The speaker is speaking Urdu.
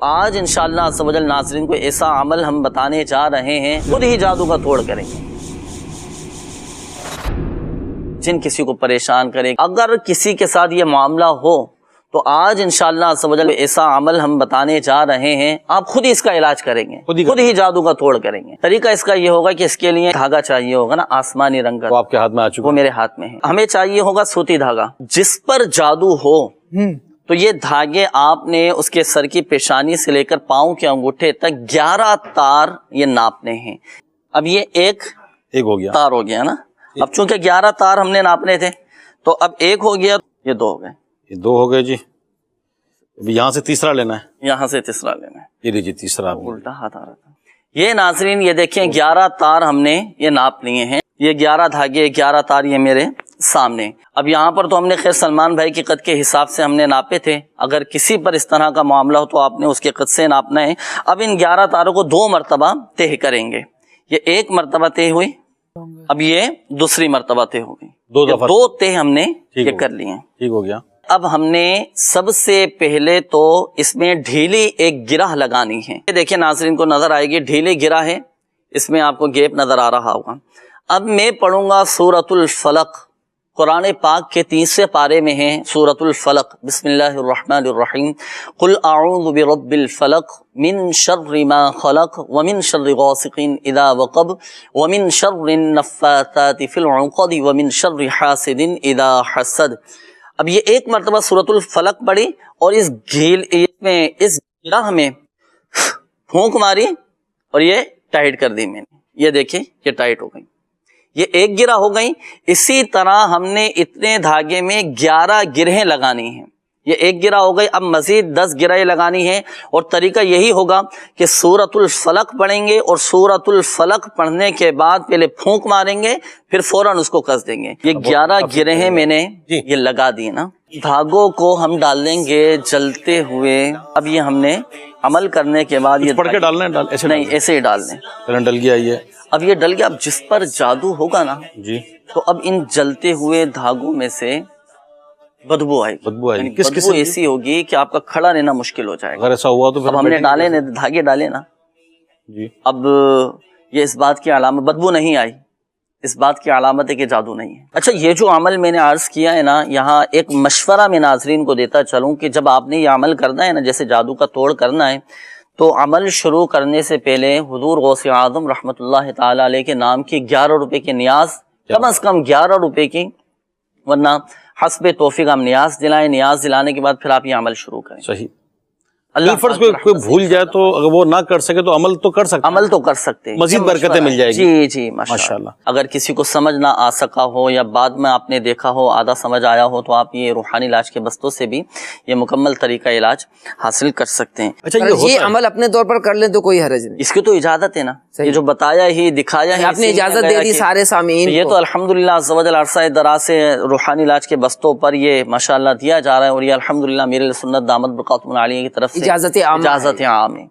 آج انشاءاللہ عز و جل ناظرین کو ایسا عمل ہم بتانے جا رہے ہیں، خود ہی جادو کا توڑ کریں گے۔ جن کسی کو پریشان کرے، اگر کسی کے ساتھ یہ معاملہ ہو تو آج انشاءاللہ عز و جل ایسا عمل ہم بتانے جا رہے ہیں، آپ خود ہی اس کا علاج کریں گے، خود ہی جادو کا توڑ کریں گے۔ طریقہ اس کا یہ ہوگا کہ اس کے لیے دھاگا چاہیے ہوگا نا، آسمانی رنگ کا، وہ آپ کے ہاتھ میں آ چکا، وہ میرے ہاتھ میں ہے۔ ہمیں چاہیے ہوگا سوتی دھاگا، جس پر جادو ہو تو یہ دھاگے آپ نے اس کے سر کی پیشانی سے لے کر پاؤں کے انگوٹھے تک 11 تار یہ ناپنے ہیں۔ اب یہ ایک ہو گیا تار ہو گیا نا، اب چونکہ 11 تار ہم نے ناپنے تھے تو اب ایک ہو گیا، یہ 2 ہو گئے، یہ 2 ہو گئے جی۔ یہاں سے تیسرا لینا ہے، یہاں سے تیسرا لینا ہے، یہ لیجیے تیسرا۔ الٹا ہاتھ آ رہا تھا۔ یہ ناظرین یہ دیکھیں 11 تار ہم نے یہ ناپ لیے ہیں، یہ 11 دھاگے 11 تار یہ میرے سامنے۔ اب یہاں پر تو ہم نے خیر سلمان بھائی کے قد کے حساب سے ہم نے ناپے تھے، اگر کسی پر اس طرح کا معاملہ ہو تو آپ نے اس کے قد سے ناپنا ہے۔ اب ان 11 تاروں کو 2 مرتبہ طے کریں گے، یہ ایک مرتبہ طے ہوئی، اب یہ دوسری مرتبہ طے ہو گئی، 2 طے ہم نے یہ کر لیے ہیں۔ ٹھیک ہو گیا۔ اب ہم نے سب سے پہلے تو اس میں ڈھیلی ایک گرہ لگانی ہے، یہ دیکھیں ناظرین کو نظر آئے گی، ڈھیلی گرہ ہے، اس میں آپ کو گیپ نظر آ رہا ہوگا۔ اب میں پڑھوں گا سورۃ الفلق، قرآن پاک کے 30ویں پارے میں ہے سورۃ الفلق۔ بسم اللہ الرحمن الرحیم، قل اعوذ برب الفلق من شر ما خلق ومن شر غاسق اذا وقب ومن شر النفاثات فی العقد ومن شر حاسد اذا حسد۔ اب یہ ایک مرتبہ سورۃ الفلق پڑھی اور اس گرہ میں پھونک ماری اور یہ ٹائٹ کر دی میں نے، یہ دیکھیں یہ ٹائٹ ہو گئی، یہ ایک گرہ ہو گئی۔ اسی طرح ہم نے اتنے دھاگے میں 11 گرہیں لگانی ہیں، یہ ایک گرہ ہو گئی، اب مزید 10 گرہیں لگانی ہے، اور طریقہ یہی ہوگا کہ سورۃ الفلق پڑھیں گے اور سورۃ الفلق پڑھنے کے بعد پہلے پھونک ماریں گے، پھر فوراً اس کو کس دیں گے۔ یہ 11 گرہیں میں نے یہ لگا دی نا، دھاگوں کو ہم ڈال دیں گے جلتے ہوئے۔ اب یہ ہم نے عمل کرنے کے بعد یہ پڑھ کے ڈالنا ہے، ایسے نہیں ایسے ہی ڈال دیں۔ ڈل گیا یہ، اب یہ ڈل گیا، اب جس پر جادو ہوگا نا جی تو اب ان جلتے ہوئے دھاگوں میں سے بدبو آئے گی، بدبو آئے گی، یعنی کس بدبو ایسی ہوگی کہ آپ کا کھڑا رہنا مشکل ہو جائے گا۔ اگر ایسا ہوا تو اب ہم نے ڈالے نا دھاگے ڈالے نا، جی اب یہ اس بات کی علامت، بدبو نہیں آئی، اس بات کی علامت ہے کہ جادو نہیں ہے۔ اچھا یہ جو عمل میں نے عرض کیا ہے نا، یہاں ایک مشورہ میں ناظرین کو دیتا چلوں کہ جب آپ نے یہ عمل کرنا ہے نا، جیسے جادو کا توڑ کرنا ہے، تو عمل شروع کرنے سے پہلے حضور غوث اعظم رحمۃ اللہ تعالی علیہ کے نام کی 11 روپے کی نیاز، کم از کم 11 روپے کی، ورنہ حسب توفیق ہم نیاز دلائیں، نیاز دلانے کے بعد پھر آپ یہ عمل شروع کریں۔ صحیح۔ اللہ فرض کوئی بھول جائے تو اگر وہ نہ کر سکے تو عمل تو کر سکتے، عمل تو کر سکتے ہیں، مزید برکتیں مل جائے گی۔ جی جی ماشاءاللہ۔ اگر کسی کو سمجھ نہ آ سکا ہو یا بعد میں آپ نے دیکھا ہو آدھا سمجھ آیا ہو تو آپ یہ روحانی علاج کے بستوں سے بھی یہ مکمل طریقہ علاج حاصل کر سکتے ہیں۔ اچھا یہ عمل اپنے طور پر کر لیں تو کوئی حرج نہیں، اس کی تو اجازت ہے نا، یہ جو بتایا ہی دکھایا ہے، آپ نے اجازت دے دی سارے سامعین یہ تو الحمدللہ عز و جل عرصہ دراز سے روحانی علاج کے بستوں پر یہ ماشاءاللہ دیا جا رہا ہے، اور یہ الحمدللہ میرے سنت دامت برکاتہم عالیہ کی طرف سے اجازت عام اجازت عام ہے۔